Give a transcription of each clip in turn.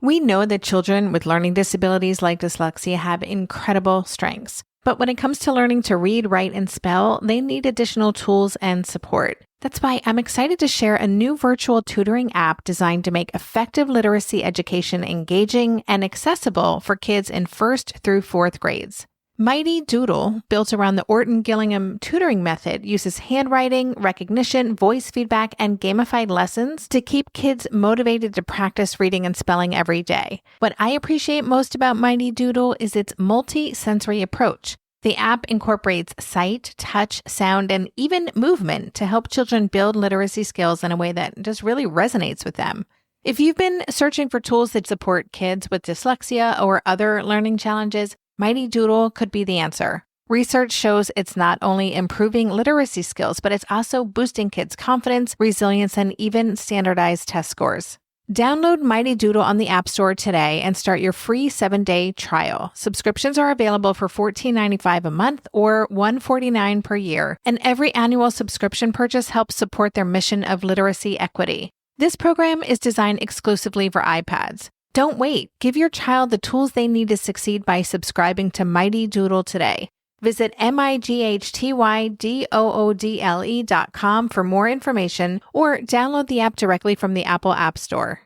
We know that children with learning disabilities like dyslexia have incredible strengths. But when it comes to learning to read, write, and spell, they need additional tools and support. That's why I'm excited to share a new virtual tutoring app designed to make effective literacy education engaging and accessible for kids in 1st through 4th grades. Mighty Doodle, built around the Orton Gillingham tutoring method, uses handwriting, recognition, voice feedback, and gamified lessons to keep kids motivated to practice reading and spelling every day. What I appreciate most about Mighty Doodle is its multi-sensory approach. The app incorporates sight, touch, sound, and even movement to help children build literacy skills in a way that just really resonates with them. If you've been searching for tools that support kids with dyslexia or other learning challenges, Mighty Doodle could be the answer. Research shows it's not only improving literacy skills, but it's also boosting kids' confidence, resilience, and even standardized test scores. Download Mighty Doodle on the App Store today and start your free 7-day trial. Subscriptions are available for $14.95 a month or $149 per year, and every annual subscription purchase helps support their mission of literacy equity. This program is designed exclusively for iPads. Don't wait. Give your child the tools they need to succeed by subscribing to Mighty Doodle today. Visit mighttydoodle.com for more information or download the app directly from the Apple App Store.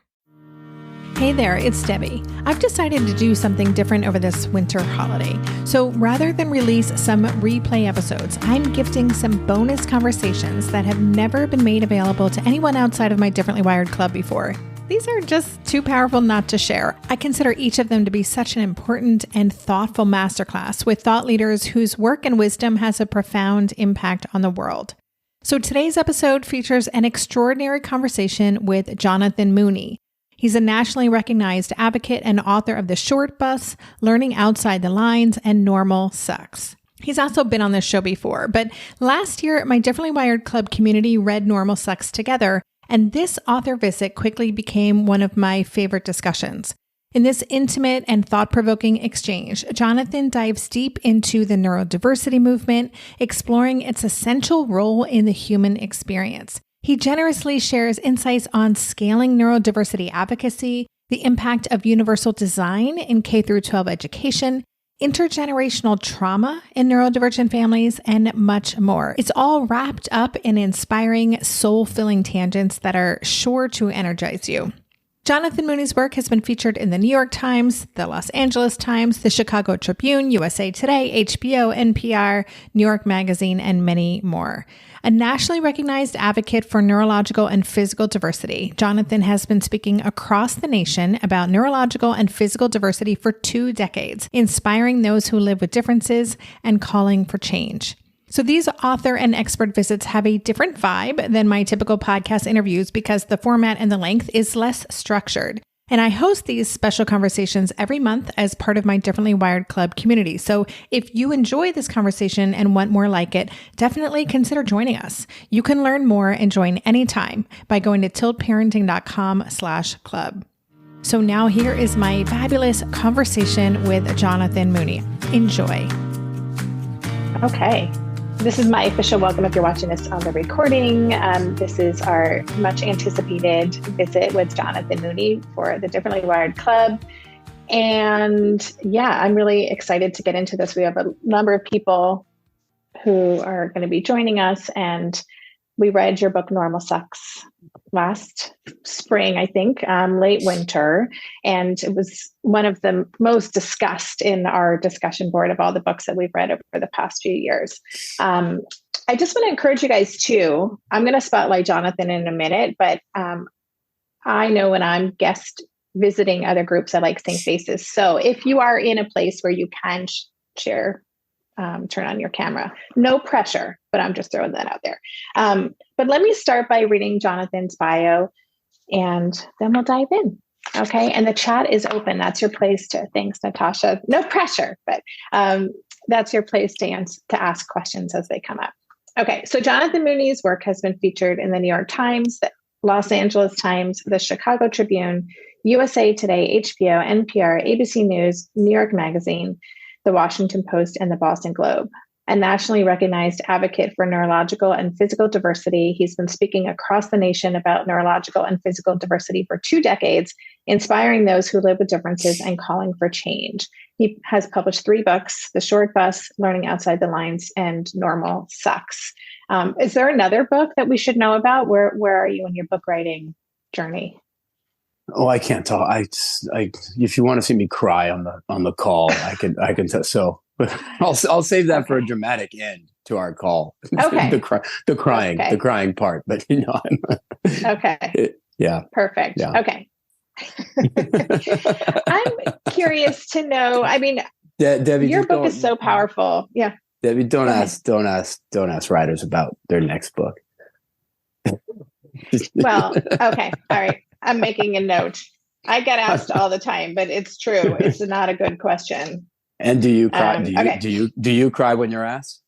Hey there, it's Debbie. I've decided to do something different over this winter holiday. So rather than release some replay episodes, I'm gifting some bonus conversations that have never been made available to anyone outside of my Differently Wired Club before. These are just too powerful not to share. I consider each of them to be such an important and thoughtful masterclass with thought leaders whose work and wisdom has a profound impact on the world. So today's episode features an extraordinary conversation with Jonathan Mooney. He's a nationally recognized advocate and author of The Short Bus, Learning Outside the Lines, and Normal Sucks. He's also been on this show before, but last year, my Differently Wired Club community read Normal Sucks together, and this author visit quickly became one of my favorite discussions. In this intimate and thought-provoking exchange, Jonathan dives deep into the neurodiversity movement, exploring its essential role in the human experience. He generously shares insights on scaling neurodiversity advocacy, the impact of universal design in K-12 education, intergenerational trauma in neurodivergent families, and much more. It's all wrapped up in inspiring, soul-filling tangents that are sure to energize you. Jonathan Mooney's work has been featured in the New York Times, the Los Angeles Times, the Chicago Tribune, USA Today, HBO, NPR, New York Magazine, and many more. A nationally recognized advocate for neurological and physical diversity, Jonathan has been speaking across the nation about neurological and physical diversity for 2 decades, inspiring those who live with differences and calling for change. So these author and expert visits have a different vibe than my typical podcast interviews because the format and the length is less structured. And I host these special conversations every month as part of my Differently Wired Club community. So if you enjoy this conversation and want more like it, definitely consider joining us. You can learn more and join anytime by going to tiltparenting.com/club. So now here is my fabulous conversation with Jonathan Mooney. Enjoy. Okay. This is my official welcome if you're watching this on the recording. This is our much anticipated visit with Jonathan Mooney for the Differently Wired Club. And yeah, I'm really excited to get into this. We have a number of people who are going to be joining us, and we read your book, Normal Sucks, last spring, I think, late winter. And it was one of the most discussed in our discussion board of all the books that we've read over the past few years. I just want to encourage you guys too. I'm going to spotlight Jonathan in a minute, but I know when I'm guest visiting other groups, I like seeing faces. So if you are in a place where you can share, turn on your camera. No pressure, but I'm just throwing that out there. But let me start by reading Jonathan's bio, and then we'll dive in. Okay. And the chat is open. That's your place to, thanks, Natasha. No pressure, but that's your place to ask questions as they come up. Okay. So Jonathan Mooney's work has been featured in the New York Times, the Los Angeles Times, the Chicago Tribune, USA Today, HBO, NPR, ABC News, New York Magazine, the Washington Post, and the Boston Globe. a nationally recognized advocate for neurological and physical diversity. He's been speaking across the nation about neurological and physical diversity for 2 decades, inspiring those who live with differences and calling for change. He has published 3 books: The Short Bus, Learning Outside the Lines, and Normal Sucks. Is there another book that we should know about? Where are you in your book writing journey? Oh, I can't talk. If you want to see me cry on the call, I can tell. So I'll save that for a dramatic end to our call. Okay. the crying part. But okay. Yeah. Perfect. Yeah. Okay. I'm curious to know. I mean, Debbie, your book is so powerful. Yeah. Debbie, don't ask writers about their next book. Well, okay. All right. I'm making a note. I get asked all the time, but it's true. It's not a good question. And do you cry? Okay. Do you cry when you're asked?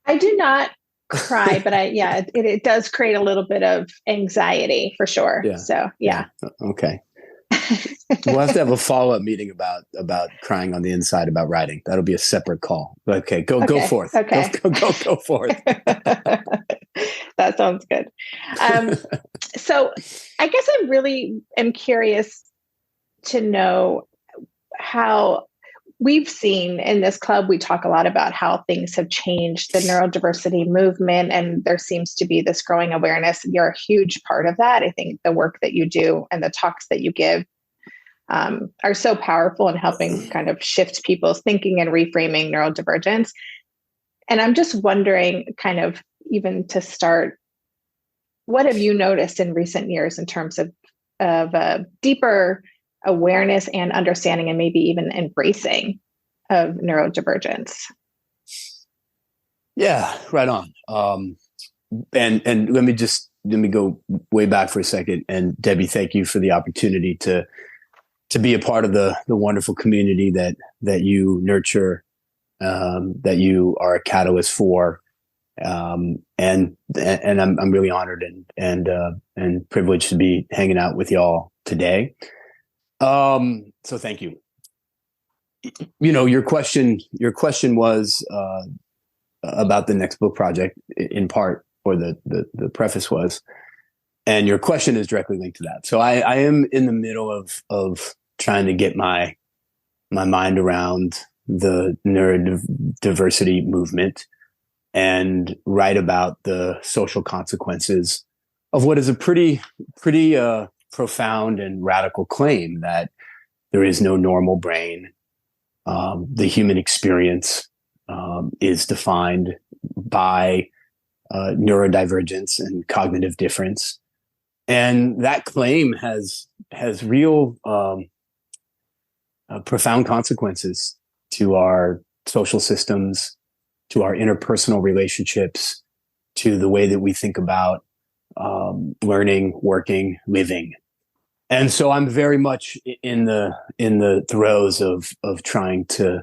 I do not cry, but it does create a little bit of anxiety for sure. Yeah. So yeah. Okay. We'll have to have a follow-up meeting about crying on the inside about writing. That'll be a separate call. Okay, go forth. Okay. Go forth. That sounds good. So I guess I really am curious to know how we've seen in this club, we talk a lot about how things have changed, the neurodiversity movement, and there seems to be this growing awareness. You're a huge part of that. I think the work that you do and the talks that you give are so powerful in helping kind of shift people's thinking and reframing neurodivergence. And I'm just wondering, kind of even to start, what have you noticed in recent years in terms of a deeper awareness and understanding, and maybe even embracing of neurodivergence? Yeah, right on. And let me go way back for a second. And Debbie, thank you for the opportunity to be a part of the wonderful community that you nurture, that you are a catalyst for. And I'm really honored and privileged to be hanging out with y'all today. So thank you. Your question was about the next book project in part, or the preface was, and your question is directly linked to that. So I am in the middle of trying to get my mind around the neurodiversity movement and write about the social consequences of what is a pretty profound and radical claim that there is no normal brain. The human experience is defined by neurodivergence and cognitive difference, and that claim has real profound consequences to our social systems, to our interpersonal relationships, to the way that we think about learning, working, living. And so I'm very much in the throes of trying to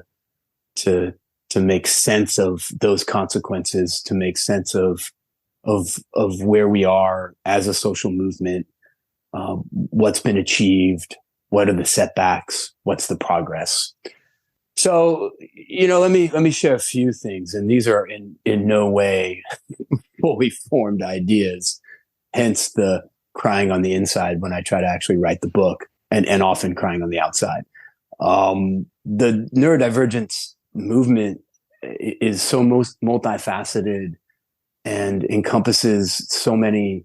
make sense of those consequences, to make sense of where we are as a social movement, what's been achieved, what are the setbacks, what's the progress. So, let me share a few things, and these are in no way fully formed ideas, hence the crying on the inside when I try to actually write the book, and often crying on the outside. The neurodivergence movement is so multifaceted and encompasses so many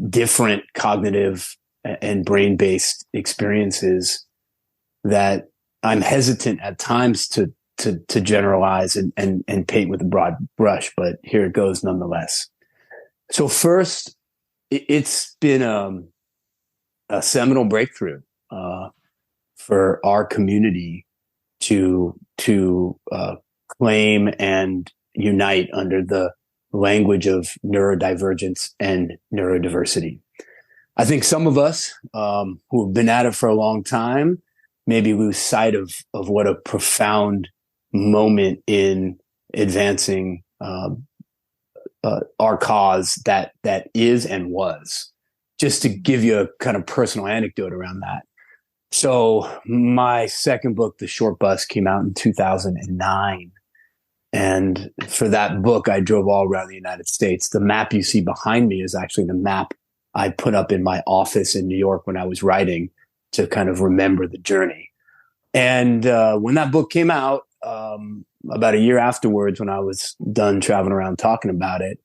different cognitive and brain-based experiences that I'm hesitant at times to generalize and paint with a broad brush, but here it goes nonetheless. So first, it's been a seminal breakthrough for our community to claim and unite under the language of neurodivergence and neurodiversity. I think some of us who have been at it for a long time maybe lose sight of what a profound moment in advancing our cause that is and was. Just to give you a kind of personal anecdote around that. So my second book, The Short Bus, came out in 2009. And for that book, I drove all around the United States. The map you see behind me is actually the map I put up in my office in New York when I was writing to kind of remember the journey. And when that book came out, about a year afterwards, when I was done traveling around talking about it,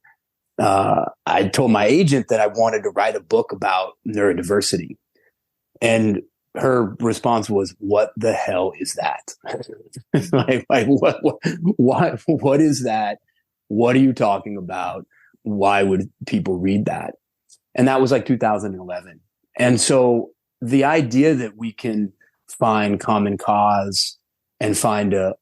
I told my agent that I wanted to write a book about neurodiversity. And her response was, "What the hell is that?" like what is that? What are you talking about? Why would people read that? And that was like 2011. And so the idea that we can find common cause and find a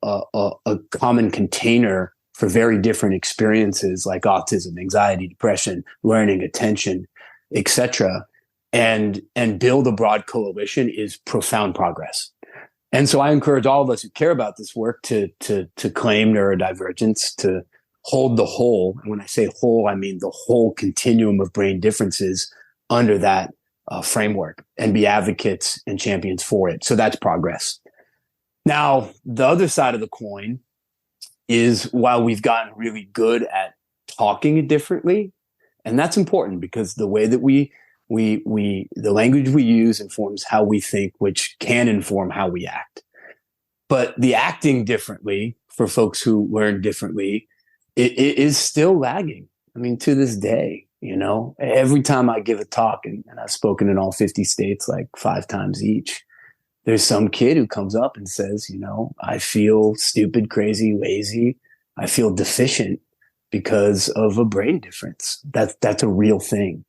common container for very different experiences like autism, anxiety, depression, learning, attention, etc., and build a broad coalition is profound progress. And so I encourage all of us who care about this work to claim neurodivergence, to hold the whole. And when I say whole, I mean the whole continuum of brain differences under that framework, and be advocates and champions for it. So that's progress. Now, the other side of the coin is, while we've gotten really good at talking it differently, and that's important because the way that the language we use informs how we think, which can inform how we act. But the acting differently for folks who learn differently, it is still lagging. I mean, to this day, every time I give a talk, and I've spoken in all 50 states like 5 times each, there's some kid who comes up and says, I feel stupid, crazy, lazy. I feel deficient because of a brain difference. That's a real thing.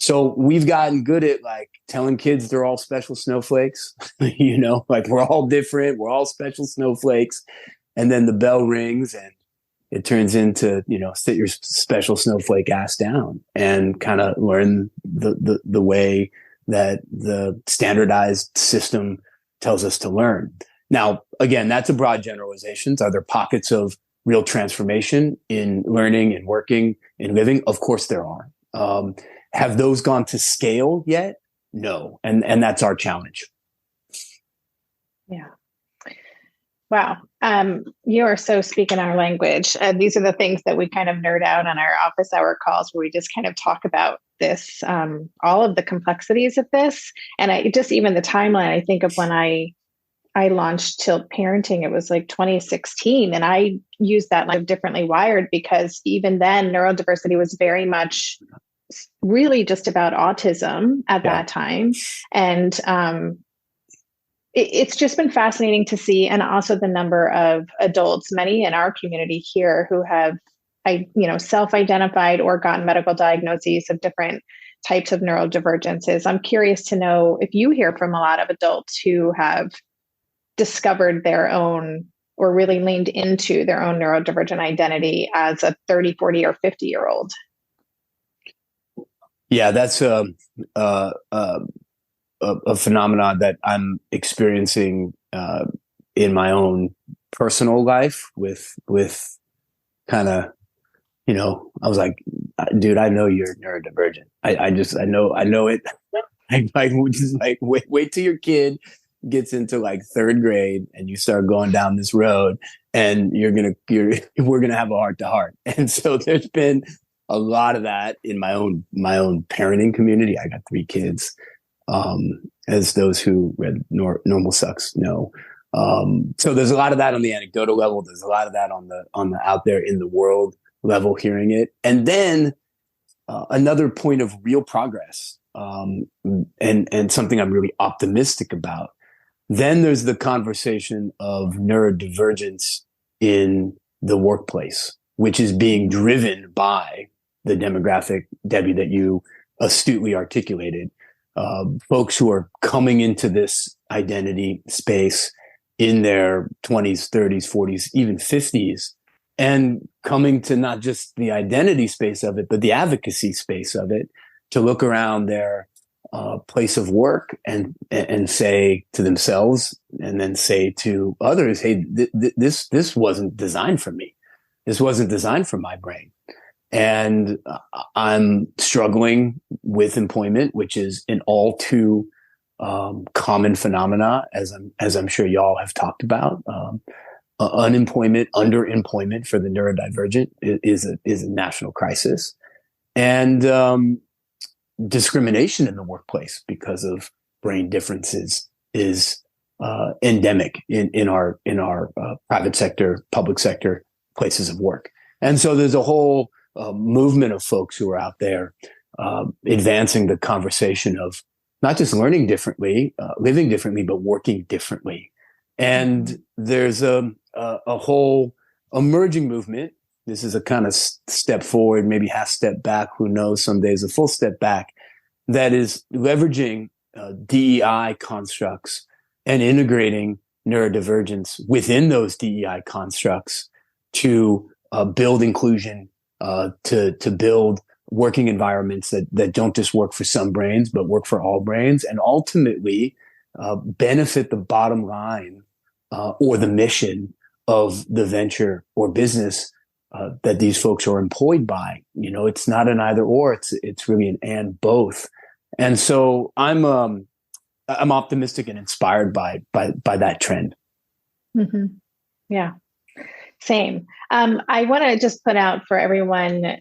So we've gotten good at like telling kids they're all special snowflakes, like we're all different. We're all special snowflakes. And then the bell rings and it turns into, sit your special snowflake ass down and kind of learn the way that the standardized system tells us to learn. Now, again, that's a broad generalization. Are there pockets of real transformation in learning and working and living? Of course there are. Have those gone to scale yet? No. And that's our challenge. Yeah. Wow. You are so speaking our language. These are the things that we kind of nerd out on our office hour calls, where we just kind of talk about this, all of the complexities of this. And even the timeline, I think of when I launched Tilt Parenting, it was like 2016. And I used that like differently wired, because even then neurodiversity was very much really just about autism at that time. And it's just been fascinating to see. And also the number of adults, many in our community here, who have, self-identified or gotten medical diagnoses of different types of neurodivergences. I'm curious to know if you hear from a lot of adults who have discovered their own, or really leaned into their own neurodivergent identity as a 30, 40, or 50-year-old. Yeah, that's a phenomenon that I'm experiencing in my own personal life with kind of, I was like, dude, I know you're neurodivergent. I know it. I just like, wait till your kid gets into like 3rd grade and you start going down this road, and we're going to have a heart to heart. And so there's been a lot of that in my own parenting community. I got 3 kids, as those who read Normal Sucks know. So there's a lot of that on the anecdotal level. There's a lot of that on the out there in the world level, hearing it. And then another point of real progress, and something I'm really optimistic about. Then there's the conversation of neurodivergence in the workplace, which is being driven by the demographic, Debbie, that you astutely articulated. Folks who are coming into this identity space in their 20s, 30s, 40s, even 50s, and coming to not just the identity space of it, but the advocacy space of it, to look around their place of work and say to themselves, and then say to others, hey, this wasn't designed for me. This wasn't designed for my brain. And I'm struggling with employment, which is an all too common phenomena, as I'm sure y'all have talked about. Unemployment, underemployment for the neurodivergent is a national crisis, and discrimination in the workplace because of brain differences is endemic in our private sector, public sector places of work. And so there's a whole movement of folks who are out there advancing the conversation of not just learning differently, living differently, but working differently. And there's a whole emerging movement. This is a kind of step forward, maybe half step back. Who knows? Some days a full step back. That is leveraging DEI constructs and integrating neurodivergence within those DEI constructs to build inclusion, to build working environments that don't just work for some brains, but work for all brains, and ultimately benefit the bottom line or the mission of the venture or business that these folks are employed by. You know, it's not an either or; it's really an and both. And so I'm optimistic and inspired by that trend. Mm-hmm. Yeah, same. I want to just put out for everyone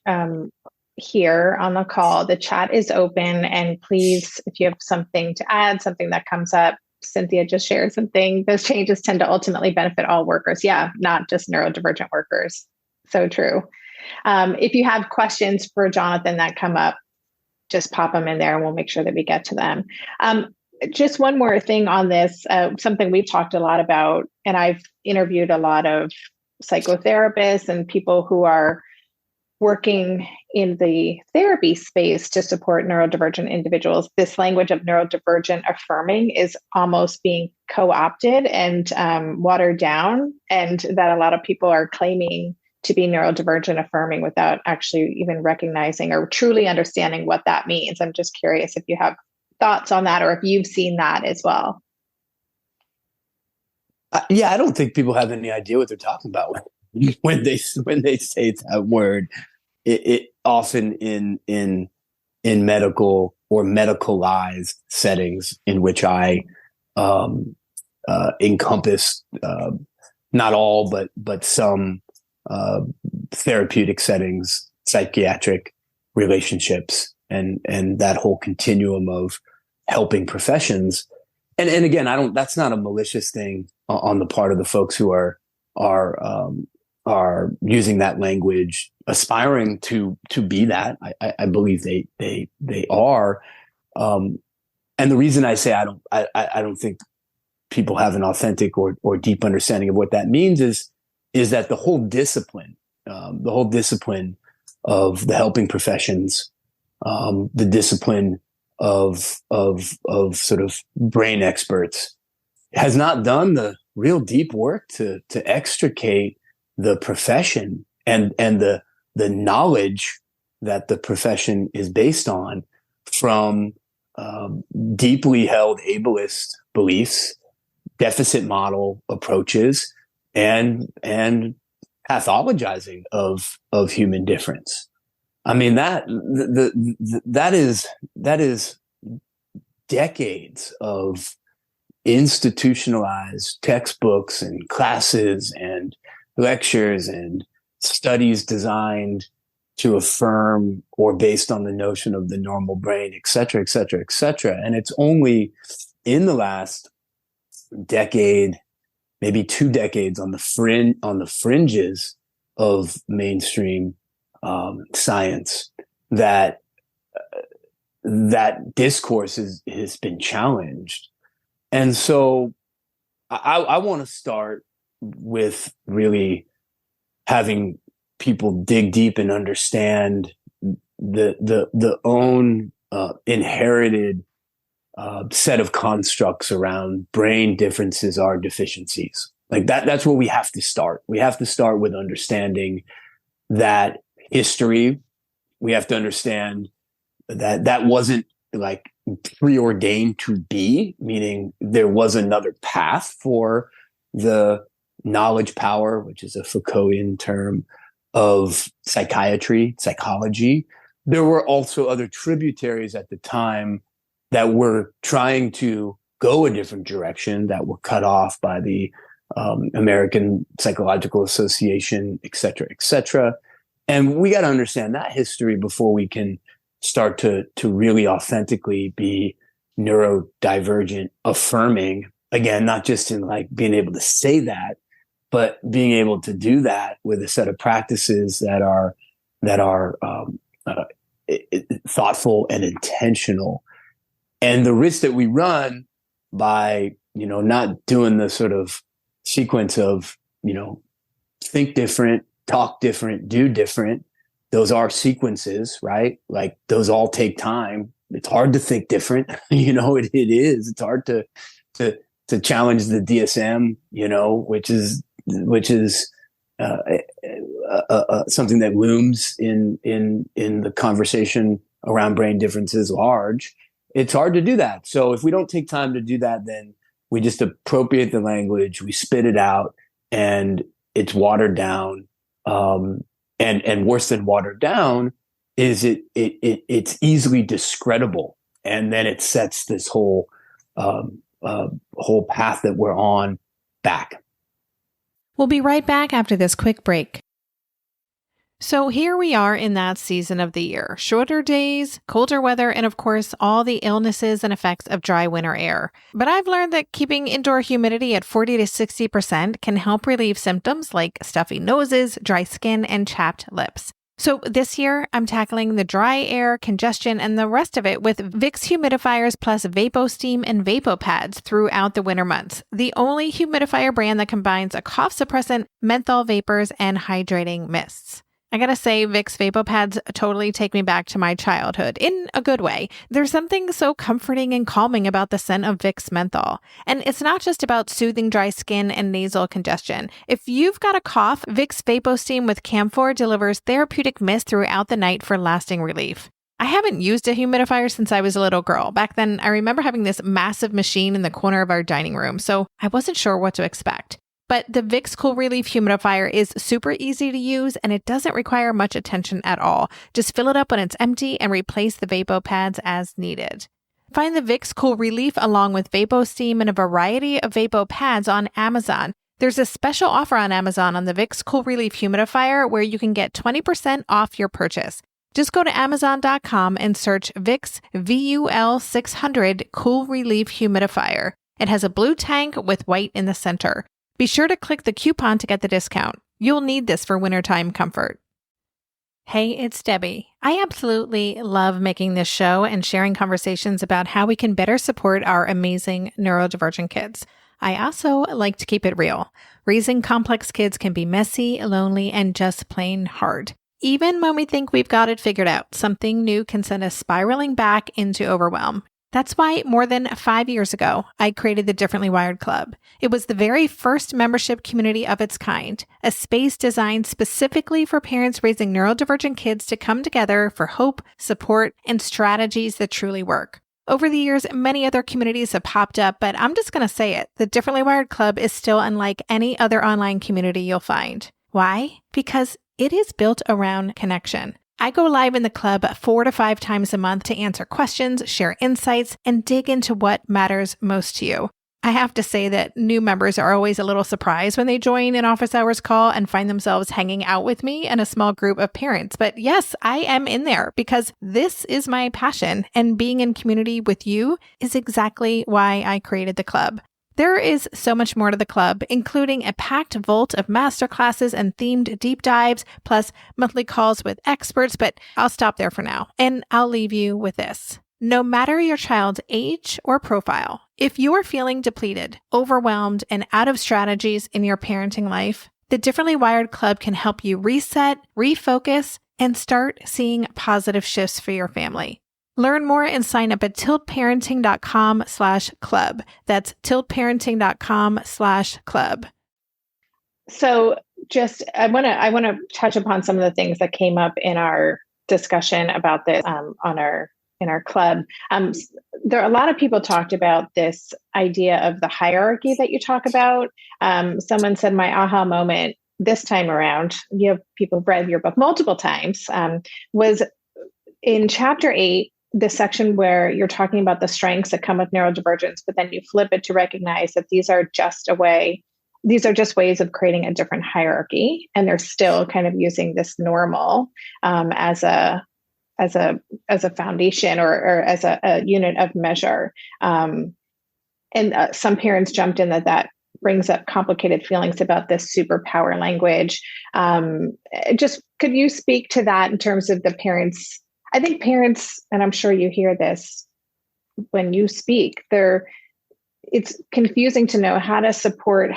here on the call, the chat is open, and please, if you have something to add, something that comes up, Cynthia just shared something. Those changes tend to ultimately benefit all workers. Yeah, not just neurodivergent workers. So true. If you have questions for Jonathan that come up, just pop them in there and we'll make sure that we get to them. Just one more thing on this, something we've talked a lot about, and I've interviewed a lot of psychotherapists and people who are working in the therapy space to support neurodivergent individuals. This language of neurodivergent affirming is almost being co-opted and watered down, and that a lot of people are claiming to be neurodivergent affirming without actually even recognizing or truly understanding what that means. I'm just curious if you have thoughts on that or if you've seen that as well. Yeah, I don't think people have any idea what they're talking about when they say that word. It often in medical or medicalized settings in which I encompass not all but some therapeutic settings, psychiatric relationships, and that whole continuum of helping professions. And again, that's not a malicious thing on the part of the folks who are using that language, aspiring to be that. I believe they are. And the reason I say I don't think people have an authentic or deep understanding of what that means is that the whole discipline of the helping professions, the discipline of sort of brain experts, has not done the real deep work to extricate the profession and the knowledge that the profession is based on from deeply held ableist beliefs, deficit model approaches, and pathologizing of human difference. I mean, that is decades of institutionalized textbooks and classes and lectures and studies designed to affirm or based on the notion of the normal brain, et cetera, et cetera, et cetera. And it's only in the last decade, maybe 2 decades, on the fringes of mainstream science that discourse has been challenged. And so I want to start with really having people dig deep and understand the own inherited set of constructs around brain differences are deficiencies. Like that's where we have to start. We have to start with understanding that history. We have to understand that wasn't like preordained to be, meaning there was another path for the knowledge power, which is a Foucaultian term, of psychiatry, psychology. There were also other tributaries at the time that we're trying to go a different direction, that we're cut off by the American Psychological Association, et cetera, et cetera. And we got to understand that history before we can start to really authentically be neurodivergent, affirming, again, not just in like being able to say that, but being able to do that with a set of practices that are thoughtful and intentional. And the risk that we run by, not doing the sort of sequence of, think different, talk different, do different. Those are sequences, right? Like those all take time. It's hard to think different. It is. It's hard to challenge the DSM, which is something that looms in the conversation around brain differences large. It's hard to do that. So if we don't take time to do that, then we just appropriate the language, we spit it out, and it's watered down. And worse than watered down is it's easily discreditable, and then it sets this whole path that we're on back. We'll be right back after this quick break. So here we are in that season of the year. Shorter days, colder weather, and of course, all the illnesses and effects of dry winter air. But I've learned that keeping indoor humidity at 40 to 60% can help relieve symptoms like stuffy noses, dry skin, and chapped lips. So this year, I'm tackling the dry air, congestion, and the rest of it with Vicks humidifiers plus VapoSteam and VapoPads throughout the winter months. The only humidifier brand that combines a cough suppressant, menthol vapors, and hydrating mists. I gotta say, Vicks VapoPads totally take me back to my childhood, in a good way. There's something so comforting and calming about the scent of Vicks menthol. And it's not just about soothing dry skin and nasal congestion. If you've got a cough, Vicks VapoSteam with camphor delivers therapeutic mist throughout the night for lasting relief. I haven't used a humidifier since I was a little girl. Back then, I remember having this massive machine in the corner of our dining room, so I wasn't sure what to expect. But the Vicks Cool Relief Humidifier is super easy to use, and it doesn't require much attention at all. Just fill it up when it's empty and replace the VapoPads as needed. Find the Vicks Cool Relief along with VapoSteam and a variety of VapoPads on Amazon. There's a special offer on Amazon on the Vicks Cool Relief Humidifier where you can get 20% off your purchase. Just go to Amazon.com and search Vicks VUL600 Cool Relief Humidifier. It has a blue tank with white in the center. Be sure to click the coupon to get the discount. You'll need this for wintertime comfort. Hey, it's Debbie. I absolutely love making this show and sharing conversations about how we can better support our amazing neurodivergent kids. I also like to keep it real. Raising complex kids can be messy, lonely, and just plain hard. Even when we think we've got it figured out, something new can send us spiraling back into overwhelm. That's why more than 5 years ago, I created the Differently Wired Club. It was the very first membership community of its kind, a space designed specifically for parents raising neurodivergent kids to come together for hope, support, and strategies that truly work. Over the years, many other communities have popped up, but I'm just going to say it. The Differently Wired Club is still unlike any other online community you'll find. Why? Because it is built around connection. I go live in the club 4 to 5 times a month to answer questions, share insights, and dig into what matters most to you. I have to say that new members are always a little surprised when they join an office hours call and find themselves hanging out with me and a small group of parents. But yes, I am in there because this is my passion, and being in community with you is exactly why I created the club. There is so much more to the club, including a packed vault of masterclasses and themed deep dives, plus monthly calls with experts, but I'll stop there for now. And I'll leave you with this. No matter your child's age or profile, if you are feeling depleted, overwhelmed, and out of strategies in your parenting life, the Differently Wired Club can help you reset, refocus, and start seeing positive shifts for your family. Learn more and sign up at tiltparenting.com/club. That's tiltparenting.com/club. So I want to touch upon some of the things that came up in our discussion about this in our club. There are a lot of people talked about this idea of the hierarchy that you talk about. Someone said my aha moment this time around, you have people read your book multiple times, was in chapter 8. the section where you're talking about the strengths that come with neurodivergence, but then you flip it to recognize that these are just ways of creating a different hierarchy, and they're still kind of using this normal as a foundation or as a unit of measure. And some parents jumped in that brings up complicated feelings about this superpower language. Just could you speak to that in terms of the parents? I think parents, and I'm sure you hear this when you speak, it's confusing to know how to support,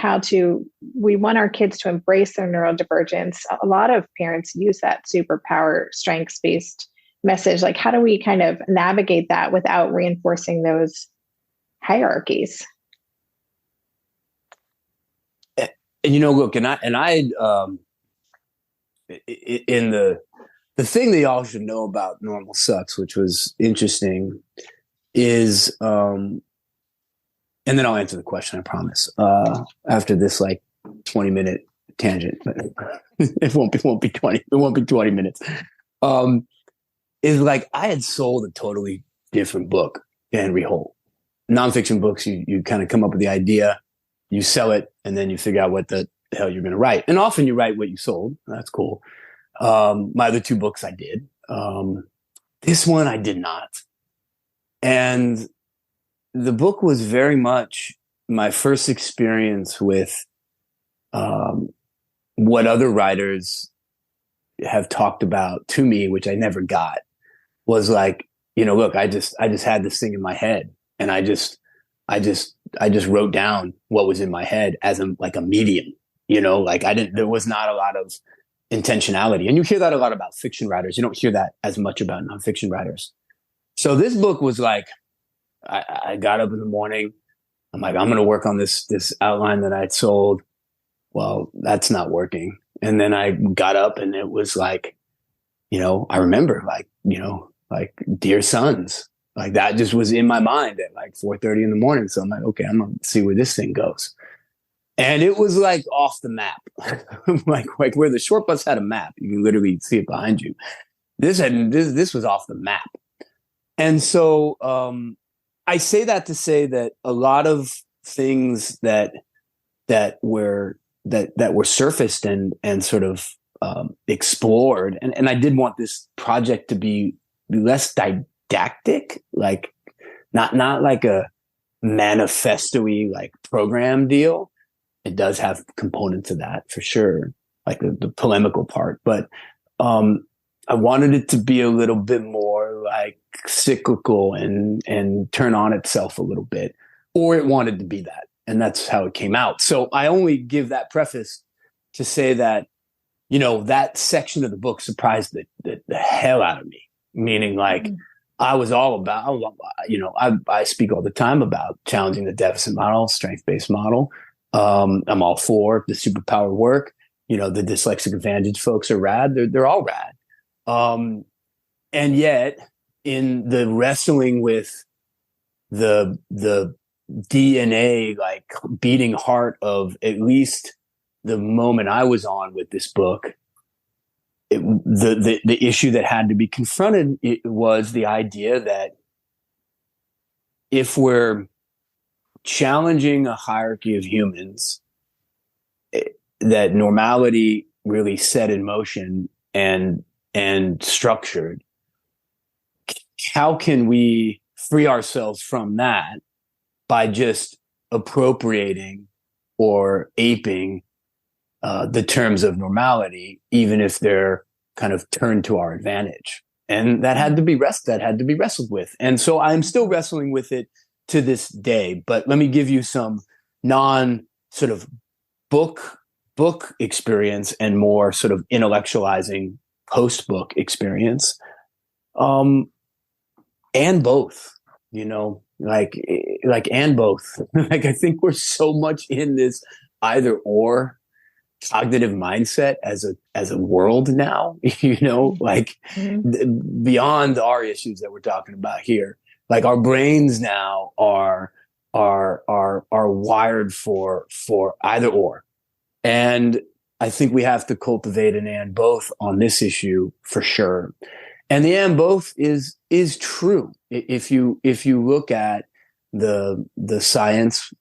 we want our kids to embrace their neurodivergence. A lot of parents use that superpower strengths-based message. Like, how do we kind of navigate that without reinforcing those hierarchies? And look, in the thing that y'all should know about Normal Sucks, which was interesting, is and then I'll answer the question, I promise. After this 20-minute tangent, but it won't be 20. It won't be 20 minutes. Is I had sold a totally different book to Henry Holt. Nonfiction books, you kind of come up with the idea, you sell it, and then you figure out what the hell you're going to write. And often you write what you sold. That's cool. My other two books I did. This one I did not. And the book was very much my first experience with what other writers have talked about to me, which I never got, was look, I just had this thing in my head, and I just wrote down what was in my head as a medium, there was not a lot of intentionality. And you hear that a lot about fiction writers. You don't hear that as much about nonfiction writers. So this book was I got up in the morning. I'm I'm going to work on this outline that I'd sold. Well, that's not working. And then I got up, and it was I remember Dear Sons, that just was in my mind at 4:30 in the morning. So I'm okay, I'm going to see where this thing goes. And it was off the map, where the short bus had a map. You can literally see it behind you. This was off the map. And so I say that to say that a lot of things that were surfaced and sort of explored, and I did want this project to be less didactic, not like a manifesto-y program deal. It does have components of that for sure, the polemical part, but I wanted it to be a little bit more cyclical and turn on itself a little bit, or it wanted to be that. And that's how it came out. So I only give that preface to say that, that section of the book surprised the hell out of me. Meaning I was all about, I speak all the time about challenging the deficit model, strength-based model. I'm all for the superpower work. The dyslexic advantage folks are rad. They're all rad. And yet in the wrestling with the DNA, beating heart of at least the moment I was on with this book, the issue that had to be confronted was the idea that if we're challenging a hierarchy of humans that normality really set in motion and structured, how can we free ourselves from that by just appropriating or aping the terms of normality, even if they're kind of turned to our advantage? And that had to be wrestled with. And so I'm still wrestling with it to this day. But let me give you some non sort of book experience and more sort of intellectualizing post-book experience. And both, and both. I think we're so much in this either or cognitive mindset as a world now, beyond our issues that we're talking about here. Our brains now are wired for either or. And I think we have to cultivate an and both on this issue for sure. And the and both is true. If you look at the science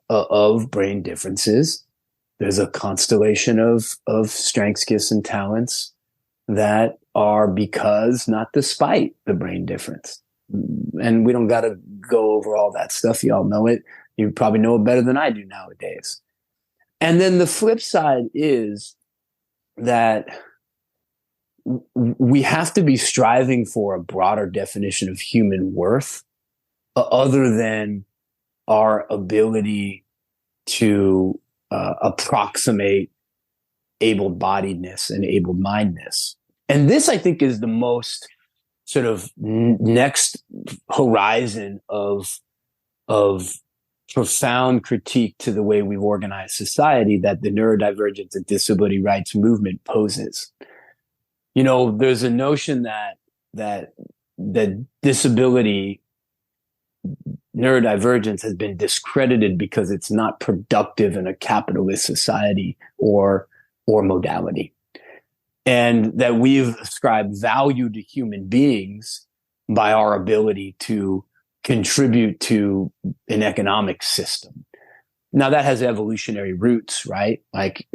of brain differences, there's a constellation of strengths, gifts, and talents that are because, not despite, the brain difference. And we don't got to go over all that stuff. You all know it. You probably know it better than I do nowadays. And then the flip side is that we have to be striving for a broader definition of human worth other than our ability to approximate able-bodiedness and able-mindedness. And this, I think, is the most sort of next horizon of profound critique to the way we've organized society that the neurodivergence and disability rights movement poses. You know, there's a notion that disability, neurodivergence has been discredited because it's not productive in a capitalist society or modality. And that we've ascribed value to human beings by our ability to contribute to an economic system. Now that has evolutionary roots, right? Like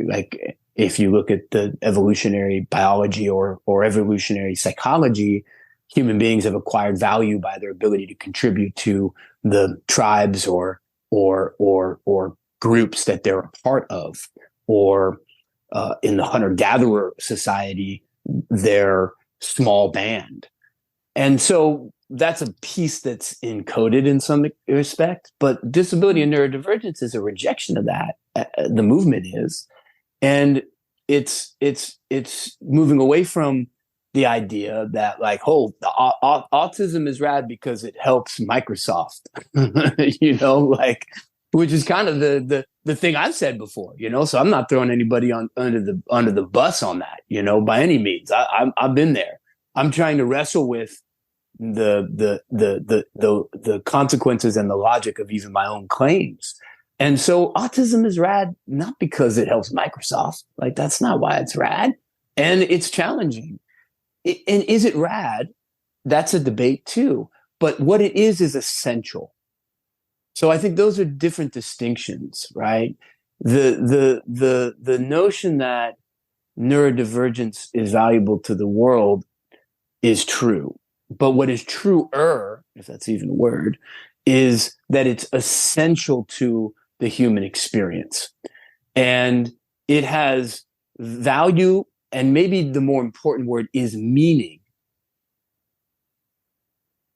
if you look at the evolutionary biology or evolutionary psychology, human beings have acquired value by their ability to contribute to the tribes or groups that they're a part of, or in the hunter-gatherer society, their small band. And so that's a piece that's encoded in some respect, but disability and neurodivergence is a rejection of that. The movement is, and it's moving away from the idea that, like, oh, the autism is rad because it helps Microsoft, you know, like, which is kind of the thing I've said before, you know. So I'm not throwing anybody under the bus on that, you know, by any means. I've been there. I'm trying to wrestle with the consequences and the logic of even my own claims. And so autism is rad not because it helps Microsoft. Like, that's not why it's rad. And it's challenging. And is it rad? That's a debate too. But what it is essential. So I think those are different distinctions, right? The notion that neurodivergence is valuable to the world is true. But what is truer, if that's even a word, is that it's essential to the human experience. And it has value, and maybe the more important word is meaning,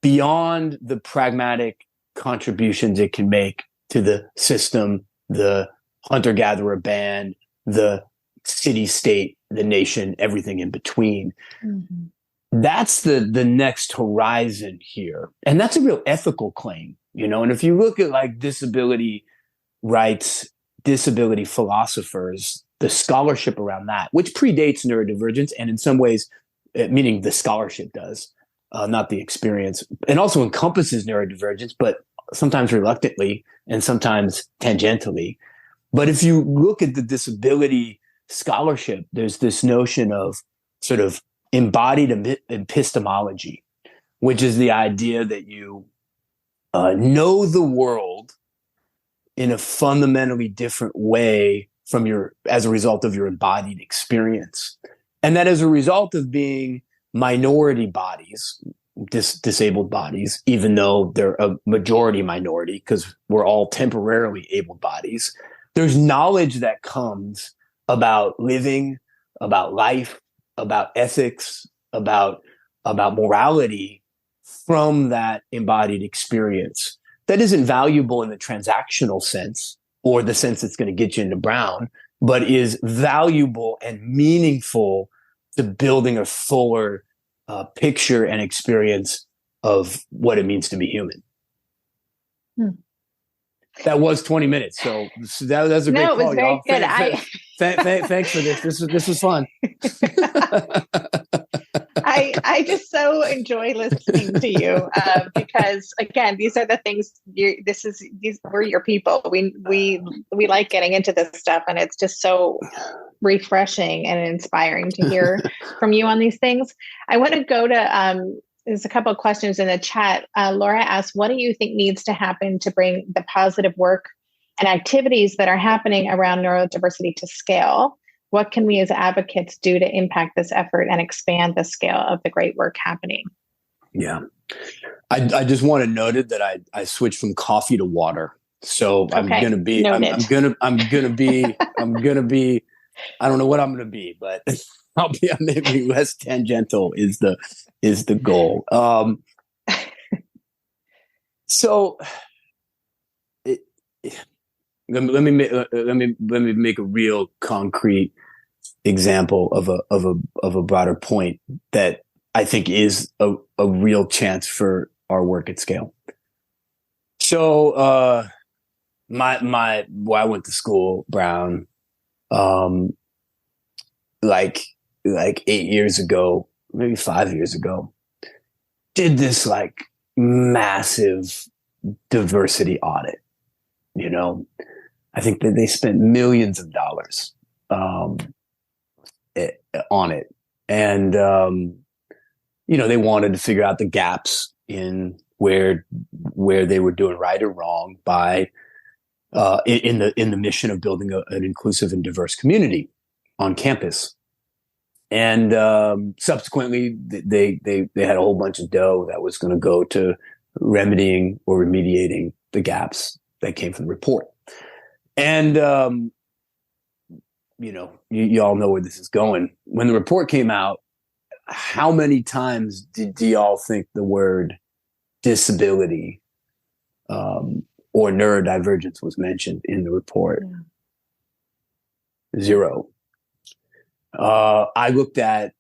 beyond the pragmatic contributions it can make to the system, the hunter-gatherer band, the city-state, the nation, everything in between. Mm-hmm. That's the next horizon here. And that's a real ethical claim, you know. And if you look at, like, disability rights, disability philosophers, the scholarship around that, which predates neurodivergence, and in some ways, meaning the scholarship does, not the experience, and also encompasses neurodivergence, but sometimes reluctantly and sometimes tangentially. But if you look at the disability scholarship, there's this notion of sort of embodied epistemology, which is the idea that you know the world in a fundamentally different way as a result of your embodied experience. And that as a result of being minority bodies, disabled bodies, even though they're a majority minority because we're all temporarily able bodies, there's knowledge that comes about living, about life, about ethics, about morality from that embodied experience that isn't valuable in the transactional sense or the sense that's going to get you into Brown, but is valuable and meaningful to building a fuller picture and experience of what it means to be human. That was 20 minutes, so that was a great call. No, it was very good. Thanks for this. This was fun. I just so enjoy listening to you because, again, these are the things. We're your people. We like getting into this stuff, and it's just so refreshing and inspiring to hear from you on these things. I want to go to, there's a couple of questions in the chat. Laura asks, what do you think needs to happen to bring the positive work and activities that are happening around neurodiversity to scale? What can we as advocates do to impact this effort and expand the scale of the great work happening? Yeah. I just want to note it that I switched from coffee to water. So I'm going to be, I'm going to be, I don't know what I'm going to be, but I'll be maybe less tangential is the goal. So let me make a real concrete example of a broader point that I think is a real chance for our work at scale. So I went to school, Brown, like 8 years ago, maybe 5 years ago, did this like massive diversity audit. You know, I think that they spent millions of dollars on it. And, they wanted to figure out the gaps in where they were doing right or wrong by in the mission of building an inclusive and diverse community on campus. And subsequently, they had a whole bunch of dough that was going to go to remedying or remediating the gaps that came from the report. And you all know where this is going. When the report came out, how many times do y'all think the word disability or neurodivergence was mentioned in the report? Yeah. 0. I looked at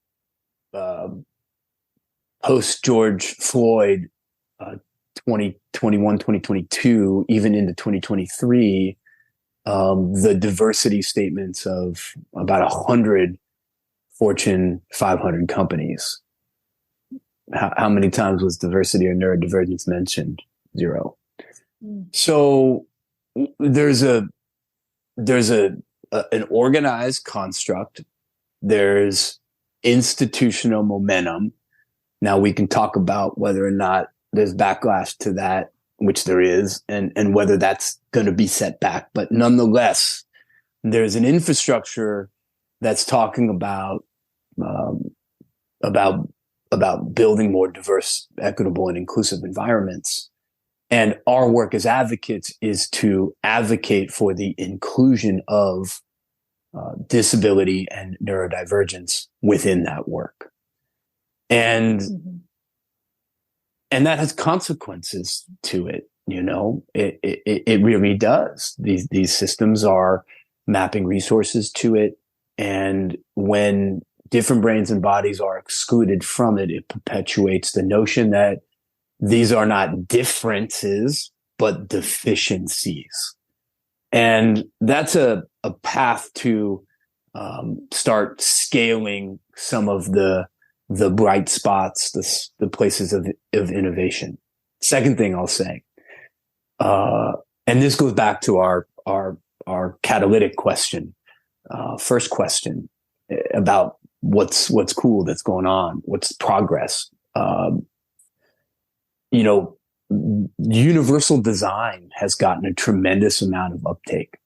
post George Floyd 2021, 2022, even into 2023, the diversity statements of about 100 Fortune 500 companies. How many times was diversity or neurodivergence mentioned? 0. So there's an organized construct. There's institutional momentum. Now we can talk about whether or not there's backlash to that, which there is, and whether that's going to be set back. But nonetheless, there's an infrastructure that's talking about building more diverse, equitable, and inclusive environments. And our work as advocates is to advocate for the inclusion of disability and neurodivergence within that work. And that has consequences to it. It really does. These systems are mapping resources to it. And when different brains and bodies are excluded from it, it perpetuates the notion that these are not differences, but deficiencies. And that's a path to start scaling some of the bright spots, the places of innovation. Second thing I'll say, and this goes back to our catalytic question, first question about what's cool that's going on, what's progress. Universal design has gotten a tremendous amount of uptake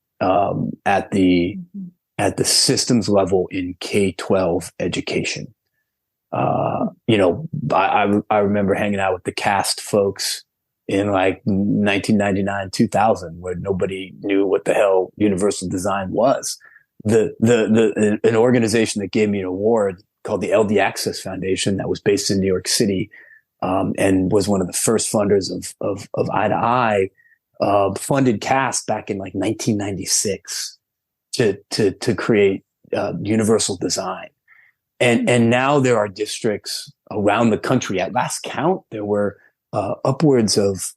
at the systems level in K-12 education. I remember hanging out with the CAST folks in like 1999, 2000, where nobody knew what the hell universal design was. An organization that gave me an award called the LD Access Foundation that was based in New York City, and was one of the first funders of Eye to Eye, funded CAST back in like 1996 to create universal design. And now there are districts around the country. At last count, there were upwards of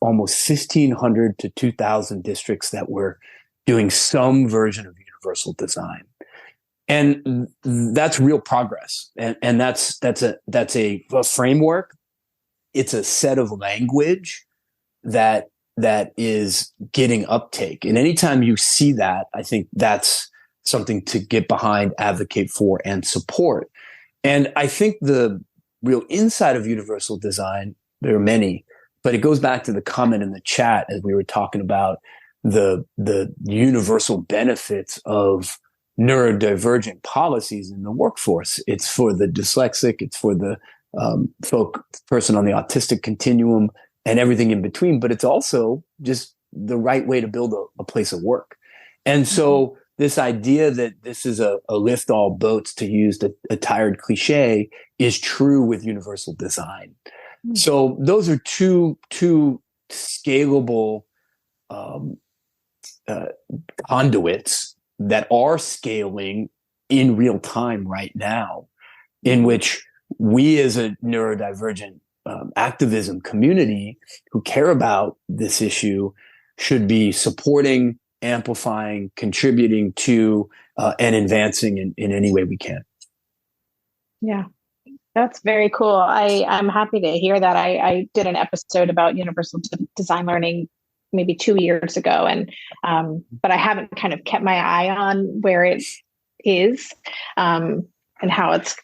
almost 1,500 to 2,000 districts that were doing some version of universal design. And that's real progress. And that's a framework. It's a set of language that is getting uptake. And anytime you see that, I think that's something to get behind, advocate for, and support. And I think the real insight of universal design, there are many, but it goes back to the comment in the chat as we were talking about the universal benefits of neurodivergent policies in the workforce. It's for the dyslexic, it's for the person on the autistic continuum and everything in between, but it's also just the right way to build a place of work. And so this idea that this is a lift all boats, to use a tired cliche, is true with universal design. So those are two scalable conduits that are scaling in real time right now, in which we as a neurodivergent activism community who care about this issue should be supporting, amplifying, contributing to, and advancing in any way we can. Yeah, that's very cool. I'm happy to hear that. I did an episode about universal design learning maybe 2 years ago, and but I haven't kind of kept my eye on where it is and how it's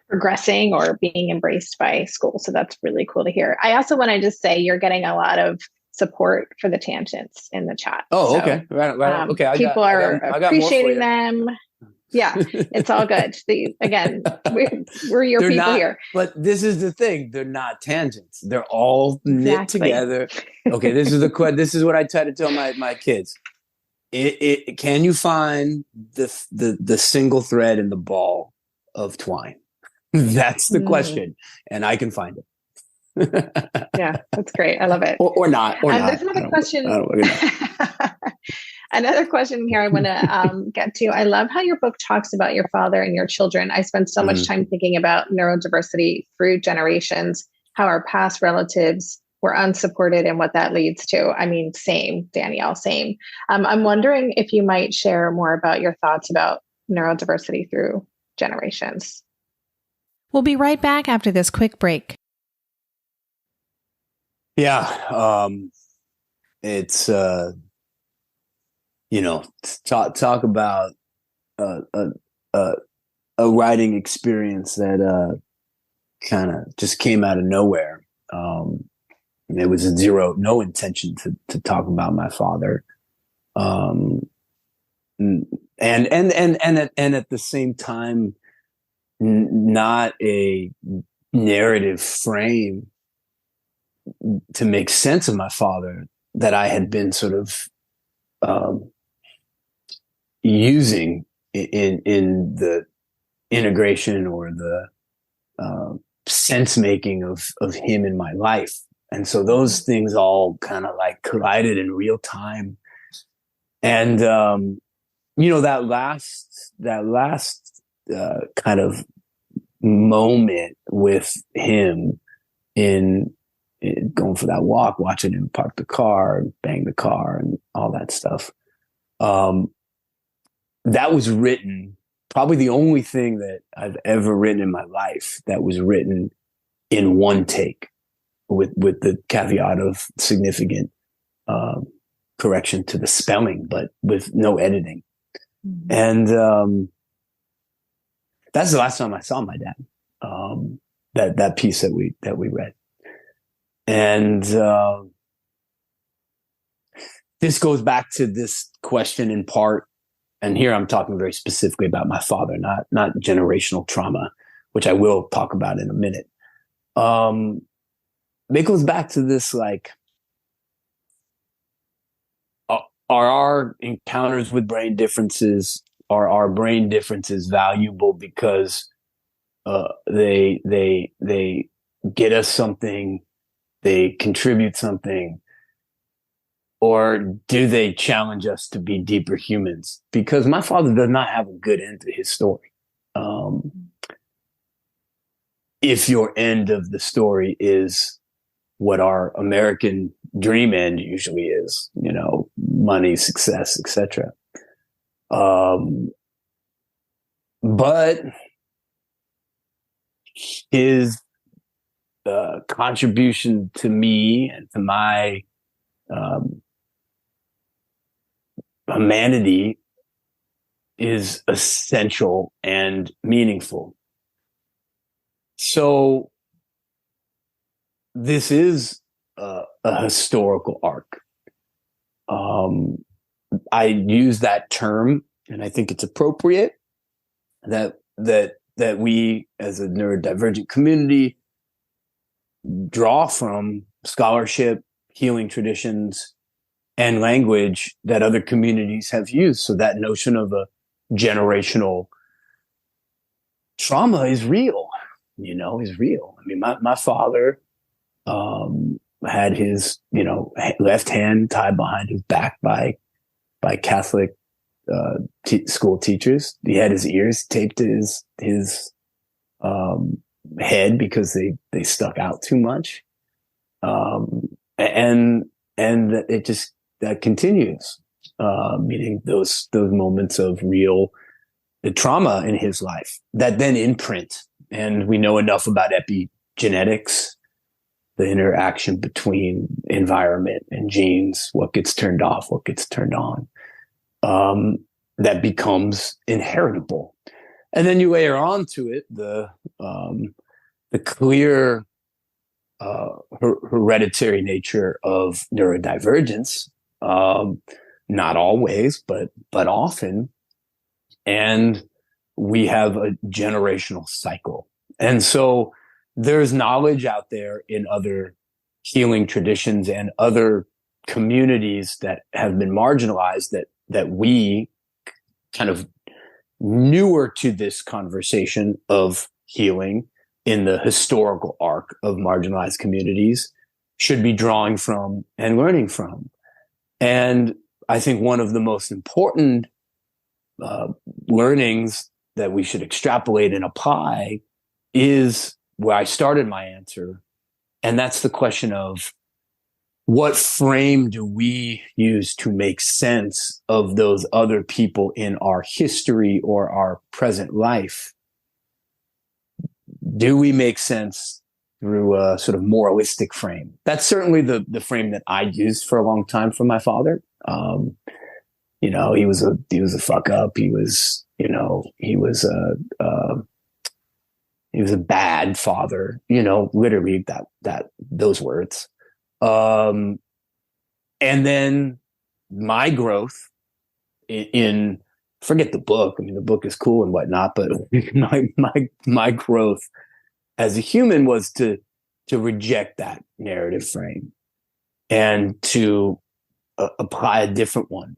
progressing or being embraced by schools. So that's really cool to hear. I also want to just say you're getting a lot of support for the tangents in the chat. Oh, okay. Right. Okay. People are appreciating them. Yeah, it's all good. Again, we're your people not, here. But this is the thing. They're not tangents. They're all knit together. Okay, this is what I try to tell my kids. Can you find the single thread in the ball of twine? That's the question. And I can find it. Yeah, that's great. I love it. Or not. There's another question. Another question here I want to get to. I love how your book talks about your father and your children. I spend so much time thinking about neurodiversity through generations, how our past relatives were unsupported and what that leads to. I mean, same, Danielle, same. I'm wondering if you might share more about your thoughts about neurodiversity through generations. We'll be right back after this quick break. Yeah, it's talk about a writing experience that kind of just came out of nowhere. There was no intention to talk about my father, and at the same time, not a narrative frame to make sense of my father that I had been sort of using in the integration or the sense making of him in my life. And so those things all kind of like collided in real time. And, that last kind of moment with him in going for that walk, watching him park the car, bang the car, and all that stuff. That was written, probably the only thing that I've ever written in my life that was written in one take, with the caveat of significant correction to the spelling, but with no editing. And that's the last time I saw my dad. That piece that we read. And this goes back to this question in part, and here I'm talking very specifically about my father, not generational trauma, which I will talk about in a minute. It goes back to this, like, are our encounters with brain differences, are our brain differences valuable because they get us something, they contribute something, or do they challenge us to be deeper humans? Because my father does not have a good end to his story. If your end of the story is what our American dream end usually is, money, success, etc. But his contribution to me and to my humanity is essential and meaningful. So this is a historical arc. I use that term, and I think it's appropriate that we, as a neurodivergent community, draw from scholarship, healing traditions, and language that other communities have used. So that notion of a generational trauma is real, is real. I mean, my father had his, left hand tied behind his back by Catholic school teachers. He had his ears taped to his head because they stuck out too much. And it just, that continues, meaning those moments of real trauma in his life that then imprint. And we know enough about epigenetics, the interaction between environment and genes, what gets turned off, what gets turned on, that becomes inheritable. And then you layer onto it the clear hereditary nature of neurodivergence, not always, but often. And we have a generational cycle. And so there's knowledge out there in other healing traditions and other communities that have been marginalized that we kind of newer to this conversation of healing in the historical arc of marginalized communities should be drawing from and learning from. And I think one of the most important learnings that we should extrapolate and apply is where I started my answer. And that's the question of what frame do we use to make sense of those other people in our history or our present life? Do we make sense through a sort of moralistic frame? That's certainly the frame that I used for a long time from my father. He was a fuck up. He was a bad father, literally those words. And then my growth in forget the book. I mean, the book is cool and whatnot, but my growth as a human was to reject that narrative frame and to apply a different one.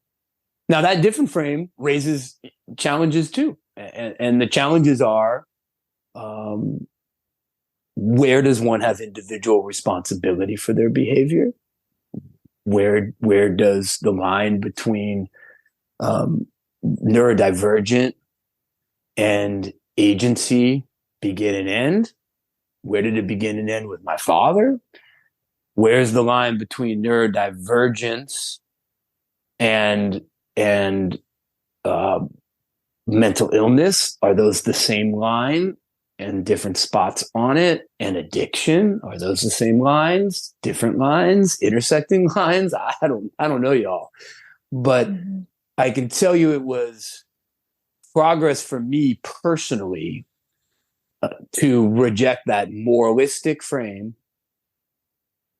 Now, that different frame raises challenges too. And the challenges are, where does one have individual responsibility for their behavior? Where does the line between neurodivergent and agency begin and end? Where did it begin and end with my father? Where's the line between neurodivergence and mental illness? Are those the same line and different spots on it? And addiction, are those the same lines, different lines, intersecting lines? I don't know, y'all, but I can tell you it was progress for me personally to reject that moralistic frame,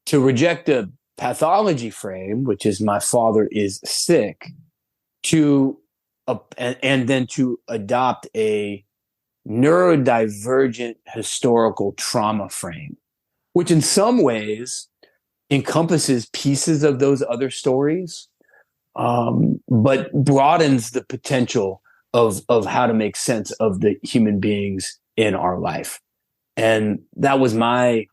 to reject a pathology frame, which is my father is sick, and then to adopt a neurodivergent historical trauma frame, which in some ways encompasses pieces of those other stories, but broadens the potential of how to make sense of the human beings in our life. And that was my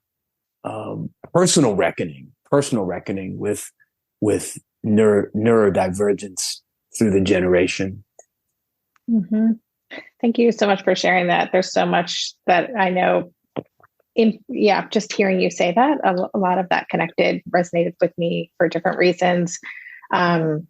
personal reckoning with neurodivergence through the generation. Mm-hmm. Thank you so much for sharing that. There's so much that I know just hearing you say that, a lot of that resonated with me for different reasons. And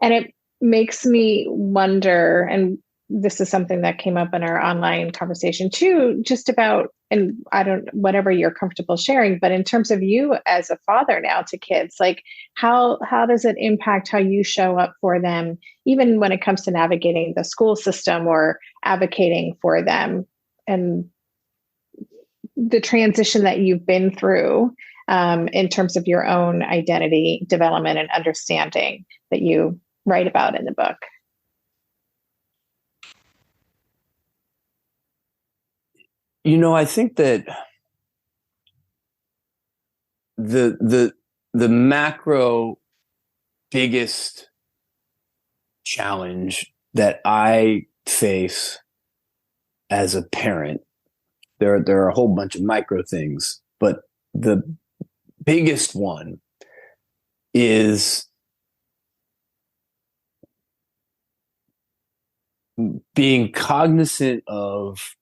it makes me wonder, and this is something that came up in our online conversation too, just about, and I don't, whatever you're comfortable sharing, but in terms of you as a father now to kids, like how does it impact how you show up for them, even when it comes to navigating the school system or advocating for them, and the transition that you've been through in terms of your own identity development and understanding that you write about in the book? I think that the macro biggest challenge that I face as a parent, there are a whole bunch of micro things, but the biggest one is being cognizant of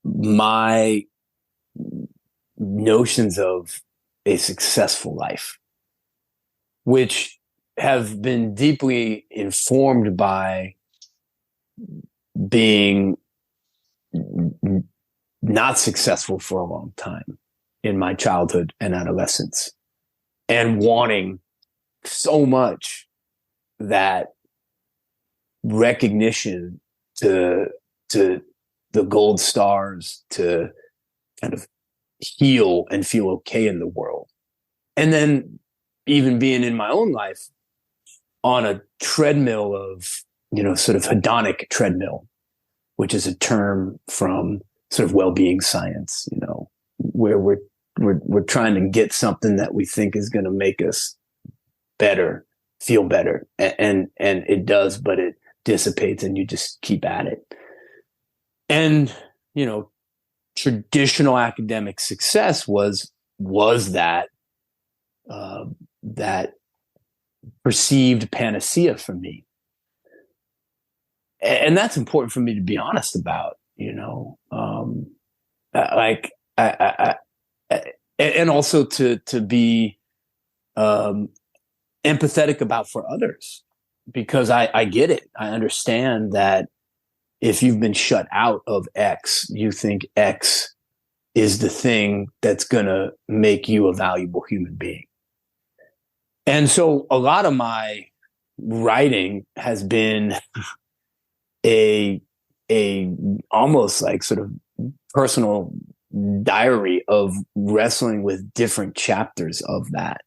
my notions of a successful life, which have been deeply informed by being not successful for a long time in my childhood and adolescence, and wanting so much that recognition to the gold stars, to kind of heal and feel okay in the world. And then even being in my own life on a treadmill of, sort of hedonic treadmill, which is a term from sort of well-being science, where we're trying to get something that we think is going to make us better, feel better. And it does, but it dissipates and you just keep at it. And, traditional academic success was that perceived panacea for me. And that's important for me to be honest about, and also to be empathetic about for others, because I get it. I understand that if you've been shut out of X, you think X is the thing that's going to make you a valuable human being. And so a lot of my writing has been a almost like sort of personal diary of wrestling with different chapters of that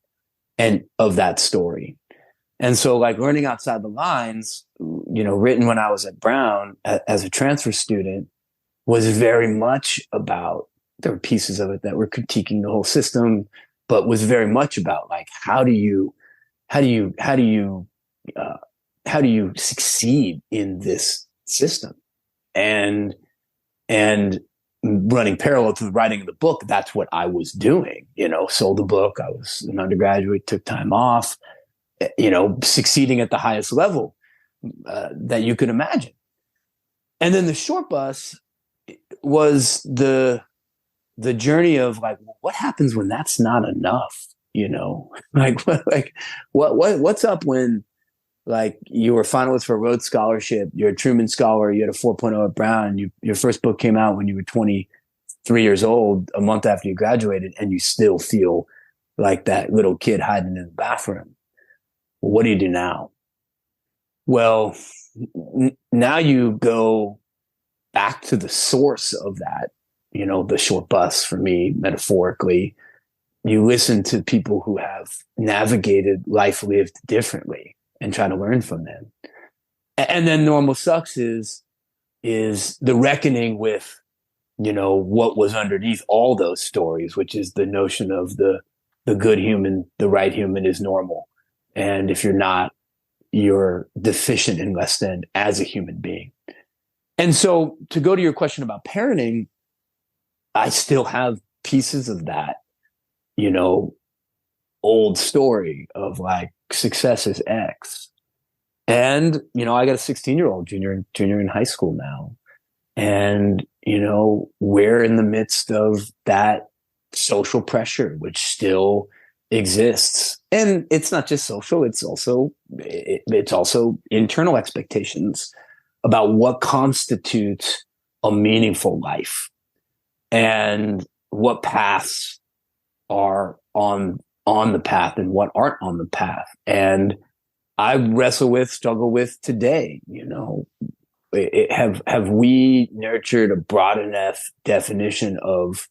and of that story. And so like learning outside the lines, written when I was at Brown as a transfer student, was very much about, there were pieces of it that were critiquing the whole system, but was very much about like, how do you succeed in this system? And running parallel to the writing of the book, that's what I was doing, sold the book. I was an undergraduate, took time off, succeeding at the highest level that you could imagine. And then the short bus was the journey of like, what happens when that's not enough? What's up when like you were finalist for a Rhodes Scholarship, you're a Truman Scholar, you had a 4.0 at Brown, your first book came out when you were 23 years old, a month after you graduated, and you still feel like that little kid hiding in the bathroom. Well, what do you do now? Well, now you go back to the source of that, the short bus for me, metaphorically. You listen to people who have navigated life lived differently and try to learn from them. And then Normal Sucks is the reckoning with, what was underneath all those stories, which is the notion of the good human, the right human is normal. And if you're not, you're deficient in less than as a human being. And so to go to your question about parenting, I still have pieces of that, old story of like success is X. And, I got a 16-year-old junior in high school now. And, we're in the midst of that social pressure, which still exists. And it's not just social, it's also internal expectations about what constitutes a meaningful life and what paths are on the path and what aren't on the path. And I struggle with today, have we nurtured a broad enough definition of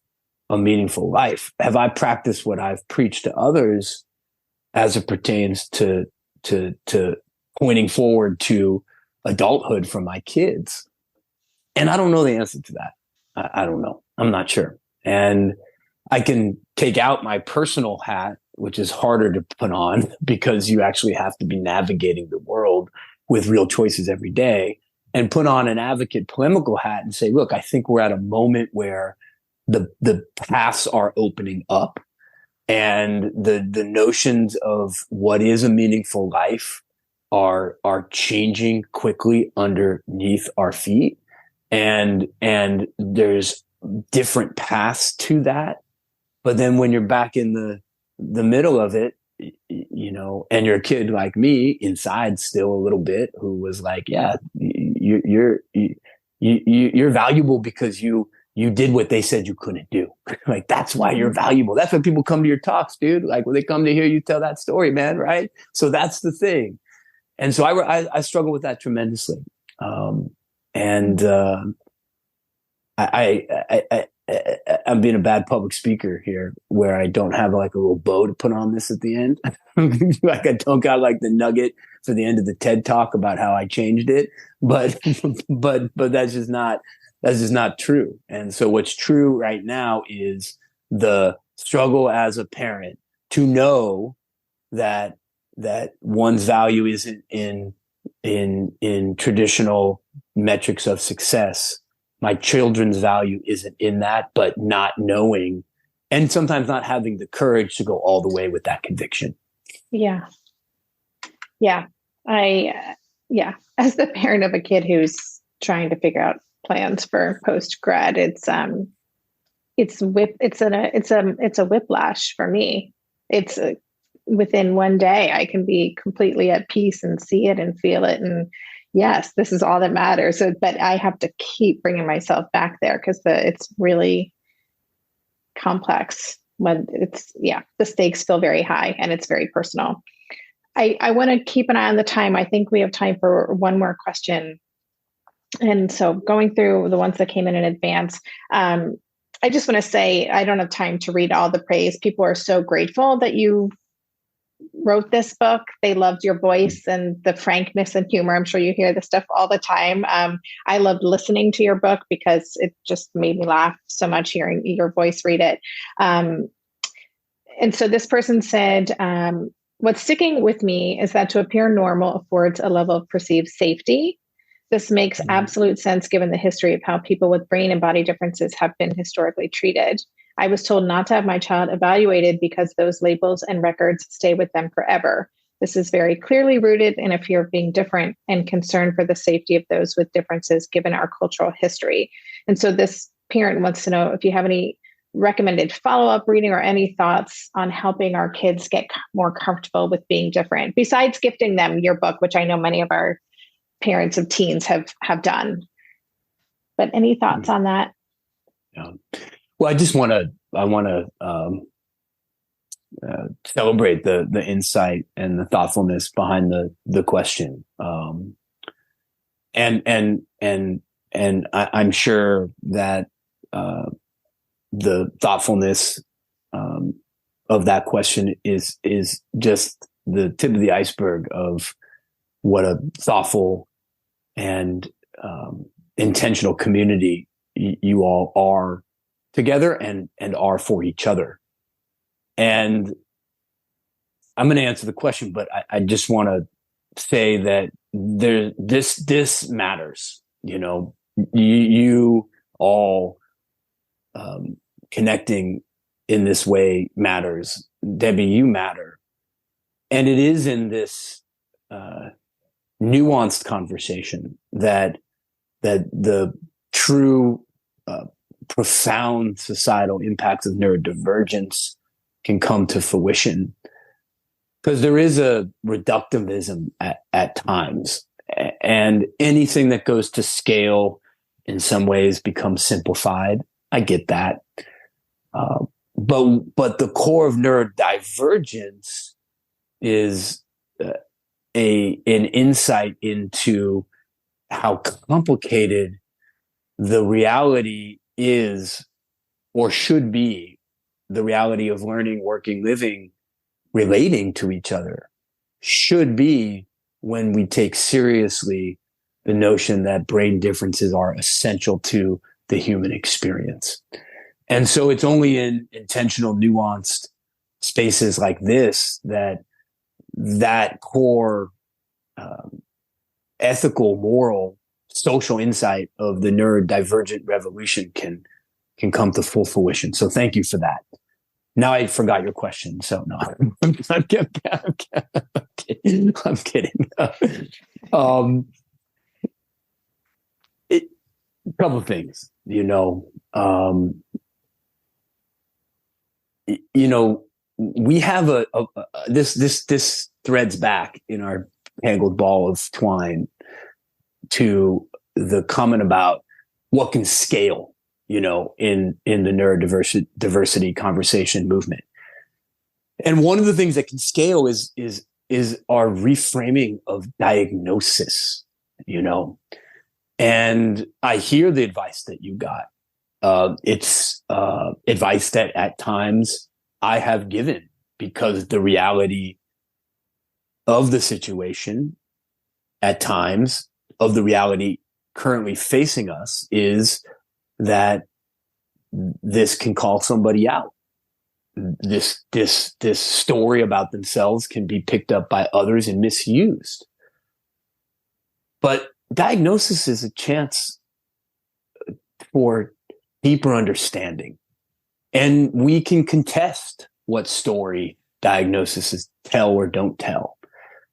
a meaningful life? Have I practiced what I've preached to others as it pertains to pointing forward to adulthood for my kids? And I don't know the answer to that. I don't know. I'm not sure. And I can take out my personal hat, which is harder to put on because you actually have to be navigating the world with real choices every day, and put on an advocate polemical hat and say, look, I think we're at a moment where the paths are opening up and the notions of what is a meaningful life are changing quickly underneath our feet. And there's different paths to that. But then when you're back in the middle of it, and you're a kid like me inside still a little bit, who was like, yeah, you're valuable because you did what they said you couldn't do. Like, that's why you're valuable. That's why people come to your talks, dude. Like, when they come to hear you tell that story, man. Right. So that's the thing. And so I struggle with that tremendously. I'm being a bad public speaker here, where I don't have like a little bow to put on this at the end. Like, I don't got like the nugget for the end of the TED talk about how I changed it, but that's just not true. And so what's true right now is the struggle as a parent to know that one's value isn't in traditional metrics of success. My children's value isn't in that, but not knowing, and sometimes not having the courage to go all the way with that conviction. Yeah. Yeah. As the parent of a kid who's trying to figure out plans for post-grad, it's a whiplash for me. It's within one day, I can be completely at peace and see it and feel it. And yes, this is all that matters. So, but I have to keep bringing myself back there because it's really complex when the stakes feel very high and it's very personal. I want to keep an eye on the time. I think we have time for one more question. And so going through the ones that came in advance, I just want to say, I don't have time to read all the praise. People are so grateful that you wrote this book. They loved your voice and the frankness and humor. I'm sure you hear this stuff all the time. I loved listening to your book because it just made me laugh so much hearing your voice read it. And so this person said, what's sticking with me is that to appear normal affords a level of perceived safety. This makes absolute sense given the history of how people with brain and body differences have been historically treated. I was told not to have my child evaluated because those labels and records stay with them forever. This is very clearly rooted in a fear of being different and concern for the safety of those with differences given our cultural history. And so this parent wants to know if you have any recommended follow-up reading or any thoughts on helping our kids get more comfortable with being different, besides gifting them your book, which I know many of our parents of teens have done. But any thoughts on that? Yeah. Well, I want to celebrate the insight and the thoughtfulness behind the question. And I'm sure that the thoughtfulness of that question is just the tip of the iceberg of what a thoughtful and intentional community you all are together and are for each other. And I'm going to answer the question, but I just want to say that this matters. You all connecting in this way matters. Debbie, you matter. And it is in this nuanced conversation that the true profound societal impacts of neurodivergence can come to fruition, because there is a reductivism at times, And anything that goes to scale in some ways becomes simplified. I get that. But the core of neurodivergence is an insight into how complicated the reality is, or should be, the reality of learning, working, living, relating to each other should be, when we take seriously the notion that brain differences are essential to the human experience. And so it's only in intentional, nuanced spaces like this that core ethical, moral, social insight of the neurodivergent revolution can come to full fruition. So thank you for that. Now I forgot your question, so no, I'm kidding. Couple of things, we have this threads back in our tangled ball of twine to the comment about what can scale, in the neurodiversity conversation movement. And one of the things that can scale is our reframing of diagnosis, And I hear the advice that you got. It's advice that at times I have given, because the reality of the situation at times, of the reality currently facing us, is that this can call somebody out. This story about themselves can be picked up by others and misused. But diagnosis is a chance for deeper understanding. And we can contest what story diagnoses tell or don't tell.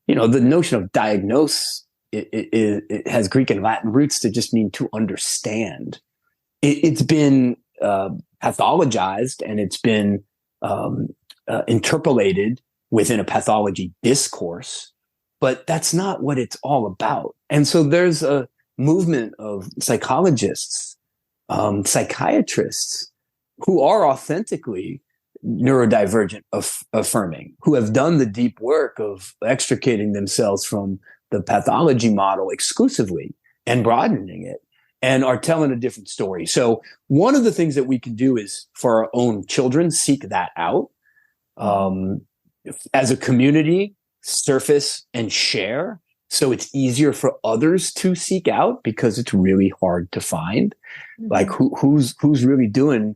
The notion of diagnose, it has Greek and Latin roots to just mean to understand. It's been pathologized, and it's been interpolated within a pathology discourse, but that's not what it's all about. And so there's a movement of psychologists, psychiatrists, who are authentically neurodivergent affirming, who have done the deep work of extricating themselves from the pathology model exclusively and broadening it, and are telling a different story. So one of the things that we can do is, for our own children, seek that out. As a community, surface and share, so it's easier for others to seek out, because it's really hard to find. Like who's really doing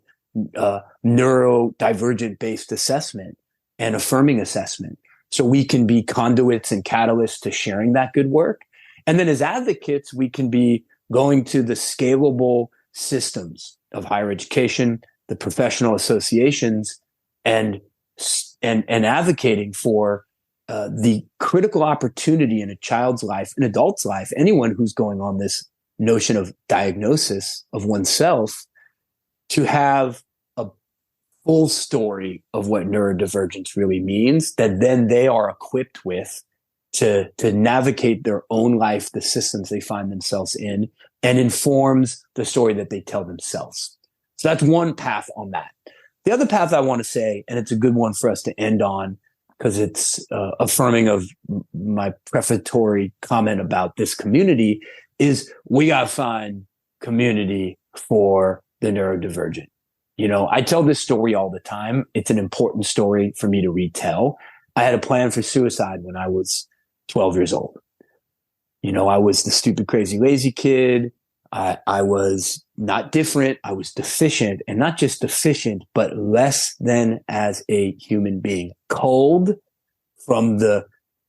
neurodivergent based assessment and affirming assessment, so we can be conduits and catalysts to sharing that good work. And then as advocates, we can be going to the scalable systems of higher education, the professional associations, and advocating for the critical opportunity in a child's life, an adult's life, anyone who's going on this notion of diagnosis of oneself, to have a full story of what neurodivergence really means, that then they are equipped with to navigate their own life, the systems they find themselves in, and informs the story that they tell themselves. So that's one path on that. The other path I want to say, and it's a good one for us to end on, because it's affirming of my prefatory comment about this community, is we got to find community for the neurodivergent. I tell this story all the time. It's an important story for me to retell. I had a plan for suicide when I was 12 years old. I was the stupid, crazy, lazy kid. I was not different. I was deficient, and not just deficient, but less than as a human being, cold from the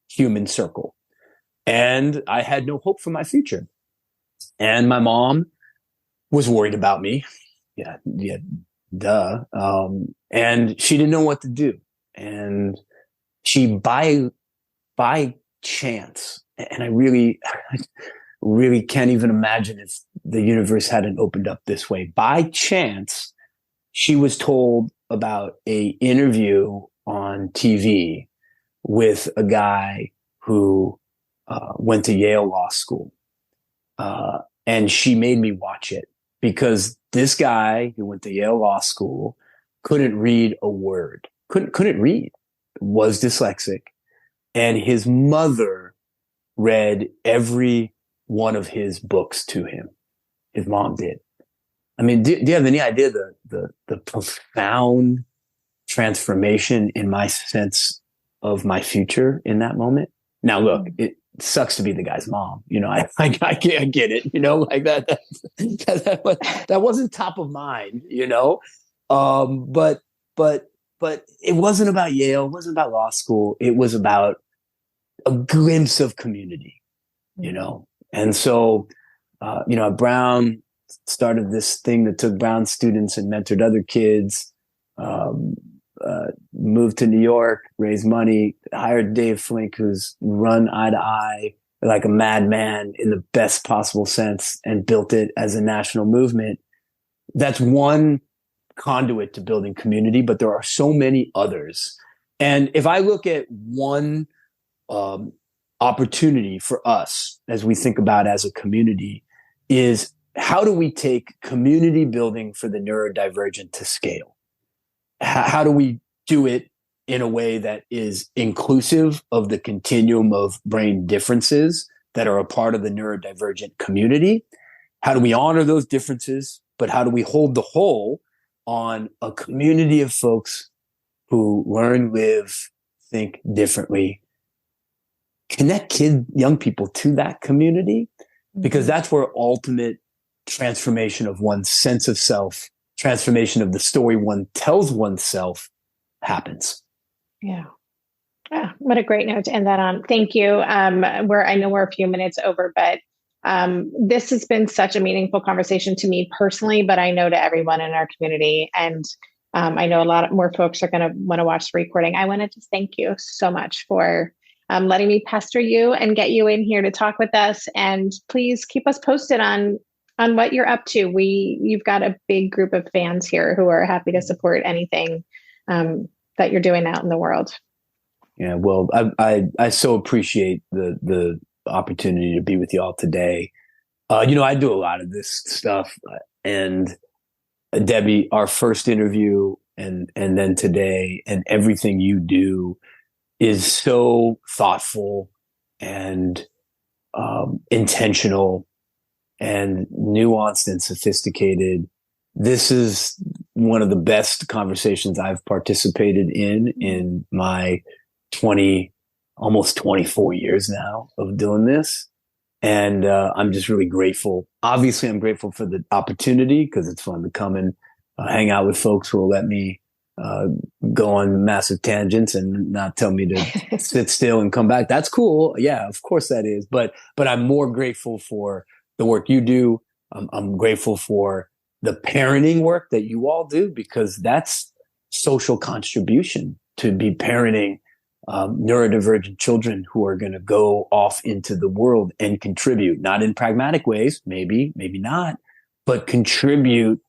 human circle. And I had no hope for my future. And my mom was worried about me. Yeah, duh. And she didn't know what to do. And she, by chance, and I really can't even imagine if the universe hadn't opened up this way. By chance, she was told about a interview on TV with a guy who went to Yale Law School. And she made me watch it because this guy who went to Yale Law School couldn't read a word, couldn't read, was dyslexic. And his mother read every one of his books to him. His mom did. I mean, do you have any idea the profound transformation in my sense of my future in that moment? Now, look, it sucks to be the guy's mom. You know, I get it. You know, like that wasn't top of mind. You know, but it wasn't about Yale. It wasn't about law school. It was about a glimpse of community. You know, and so you know, Brown started this thing that took Brown students and mentored other kids. Moved to New York, raised money, hired Dave Flink, who's run Eye to Eye like a madman in the best possible sense, and built it as a national movement. That's one conduit to building community, but there are so many others. And if I look at one opportunity for us as we think about as a community is how do we take community building for the neurodivergent to scale? How do we do it in a way that is inclusive of the continuum of brain differences that are a part of the neurodivergent community? How do we honor those differences, but how do we hold the whole on a community of folks who learn, live, think differently, connect young people to that community? Because that's where ultimate transformation of one's sense of self, transformation of the story one tells oneself happens. Yeah. What a great note to end that on. Thank you. I know we're a few minutes over, but this has been such a meaningful conversation to me personally, but I know to everyone in our community. And I know a lot more folks are going to want to watch the recording. I want to just thank you so much for letting me pester you and get you in here to talk with us. And please keep us posted on what you're up to. You've got a big group of fans here who are happy to support anything that you're doing out in the world. Yeah, well, I so appreciate the opportunity to be with y'all today. You know, I do a lot of this stuff, and Debbie, our first interview and then today and everything you do is so thoughtful and intentional and nuanced and sophisticated. This is one of the best conversations I've participated in my almost 24 years now of doing this. And I'm just really grateful. Obviously, I'm grateful for the opportunity because it's fun to come and hang out with folks who will let me go on massive tangents and not tell me to sit still and come back. That's cool. Yeah, of course that is. But I'm more grateful for the work you do. I'm grateful for the parenting work that you all do, because that's social contribution to be parenting neurodivergent children who are going to go off into the world and contribute, not in pragmatic ways, maybe not, but contribute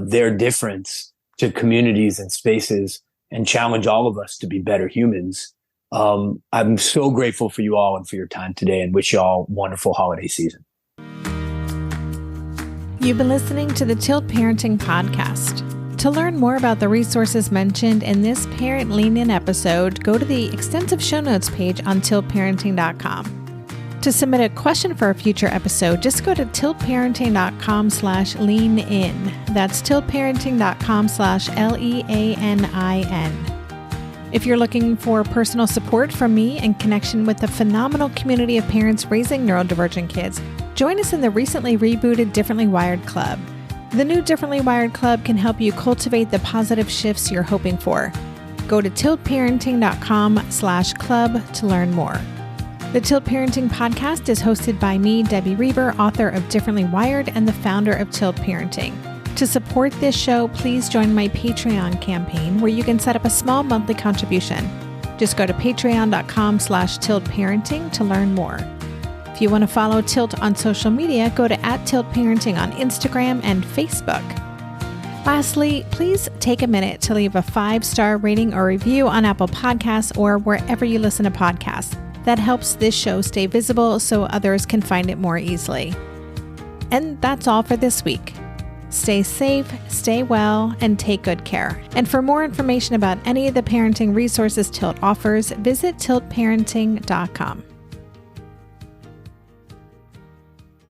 their difference to communities and spaces and challenge all of us to be better humans. I'm so grateful for you all and for your time today, and wish you all a wonderful holiday season. You've been listening to the Tilt Parenting Podcast. To learn more about the resources mentioned in this Parent Lean In episode, go to the extensive show notes page on tiltparenting.com. To submit a question for a future episode, just go to tiltparenting.com/leanin. That's tiltparenting.com/LEANIN. If you're looking for personal support from me and connection with the phenomenal community of parents raising neurodivergent kids, join us in the recently rebooted Differently Wired Club. The new Differently Wired Club can help you cultivate the positive shifts you're hoping for. Go to tiltparenting.com/club to learn more. The Tilt Parenting Podcast is hosted by me, Debbie Reber, author of Differently Wired and the founder of Tilt Parenting. To support this show, please join my Patreon campaign, where you can set up a small monthly contribution. Just go to patreon.com/tiltparenting to learn more. If you want to follow Tilt on social media, go to @tiltparenting on Instagram and Facebook. Lastly, please take a minute to leave a 5-star rating or review on Apple Podcasts or wherever you listen to podcasts. That helps this show stay visible so others can find it more easily. And that's all for this week. Stay safe, stay well, and take good care. And for more information about any of the parenting resources Tilt offers, visit tiltparenting.com.